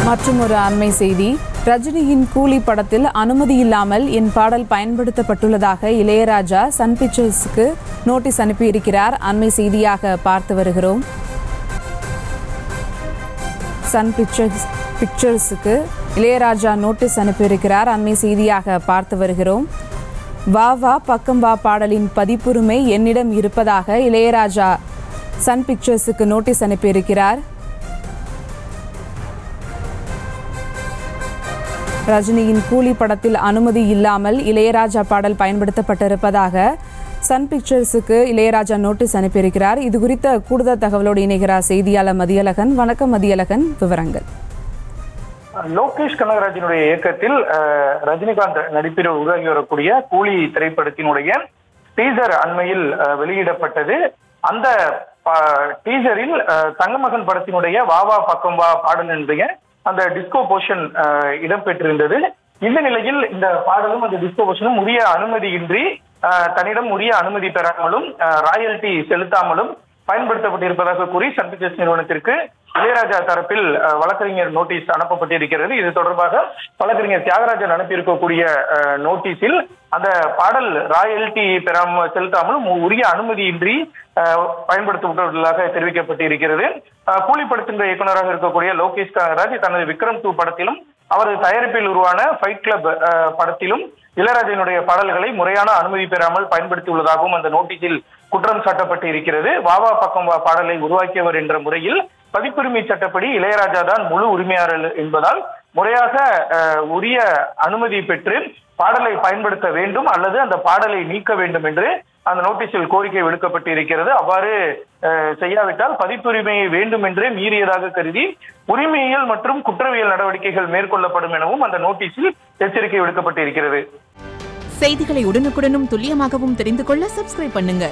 மற்றும் ஒரு அண்மை செய்தி. ரஜினியின் கூலி படத்தில் அனுமதி இல்லாமல் என் பாடல் பயன்படுத்தப்பட்டுள்ளதாக இளையராஜா சன் பிக்சர்ஸுக்கு நோட்டீஸ் அனுப்பியிருக்கிறார். அண்மை செய்தியாக பார்த்து வருகிறோம். சன் பிக்சர்ஸுக்கு இளையராஜா நோட்டீஸ் அனுப்பியிருக்கிறார். அண்மை செய்தியாக பார்த்து வருகிறோம். வா வா பக்கம் வா பாடலின் பதிப்புரிமை என்னிடம் இருப்பதாக இளையராஜா சன் பிக்சர்ஸுக்கு நோட்டீஸ் அனுப்பியிருக்கிறார். ரஜினியின் கூலி படத்தில் அனுமதி இல்லாமல் இளையராஜா பாடல் பயன்படுத்தப்பட்டிருப்பதாக சன் பிக்சர்ஸுக்கு இளையராஜா நோட்டீஸ் அனுப்பியிருக்கிறார். இது குறித்த கூடுதல் தகவலோடு இணைகிறார் செய்தியாளர் மதியழகன். வணக்கம் மதியழகன், விவரங்கள். லோகேஷ் கனகராஜனுடைய இயக்கத்தில் ரஜினிகாந்த் நடிப்பில் உருவாகி வரக்கூடிய கூலி திரைப்படத்தினுடைய டீசர் அண்மையில் வெளியிடப்பட்டது. அந்த டீசரில் தங்கமகன் படத்தினுடைய வா வா பக்கம் வா பாடலினுடைய அந்த டிஸ்கோ போர்ஷன் இடம்பெற்றிருந்தது. இந்த நிலையில் இந்த பாடலும் அந்த டிஸ்கோ போர்ஷனும் உரிய அனுமதியின்றி தன்னிடம் உரிய அனுமதி பெறாமலும் ராயல்டி செலுத்தாமலும் பயன்படுத்தப்பட்டிருப்பதாக கூறி சன் பிக்சர்ஸ் நிறுவனத்திற்கு இளையராஜா தரப்பில் வழக்கறிஞர் நோட்டீஸ் அனுப்பப்பட்டிருக்கிறது. இது தொடர்பாக வழக்கறிஞர் தியாகராஜன் அனுப்பியிருக்கக்கூடிய நோட்டீஸில் அந்த பாடல் ராயல்டி பெறாமல் செலுத்தாமலும் உரிய அனுமதியின்றி பயன்படுத்தப்பட்டுள்ளதாக தெரிவிக்கப்பட்டிருக்கிறது. கூலி படத்தின் இயக்குநராக இருக்கக்கூடிய லோகேஷ் கனகராஜ் தனது விக்ரம் 2 படத்திலும் அவரது தயாரிப்பில் உருவான ஃபைட் கிளப் படத்திலும் இளையராஜனுடைய பாடல்களை முறையான அனுமதி பெறாமல் பயன்படுத்தியுள்ளதாகவும் அந்த நோட்டீஸில் குற்றம் சாட்டப்பட்டு இருக்கிறது. வாவா பக்கம் வா பாடலை உருவாக்கியவர் என்ற முறையில் பதிப்புரிமை சட்டப்படி இளையராஜா தான் முழு உரிமையாளர் என்பதால் முறையாக உரிய அனுமதி பெற்று பாடலை பயன்படுத்த வேண்டும் அல்லது அந்த பாடலை நீக்க வேண்டும் என்று அந்த நோட்டீஸில் கோரிக்கை விடுக்கப்பட்டு இருக்கிறது. அவ்வாறு செய்யாவிட்டால் பதிப்புரிமையை வேண்டும் என்றே மீறியதாக கருதி உரிமையியல் மற்றும் குற்றவியல் நடவடிக்கைகள் மேற்கொள்ளப்படும் எனவும் அந்த நோட்டீஸில் எச்சரிக்கை விடுக்கப்பட்டு இருக்கிறது. செய்திகளை உடனுக்குடனும் துல்லியமாகவும் தெரிந்து கொள்ள சப்ஸ்கிரைப் பண்ணுங்க.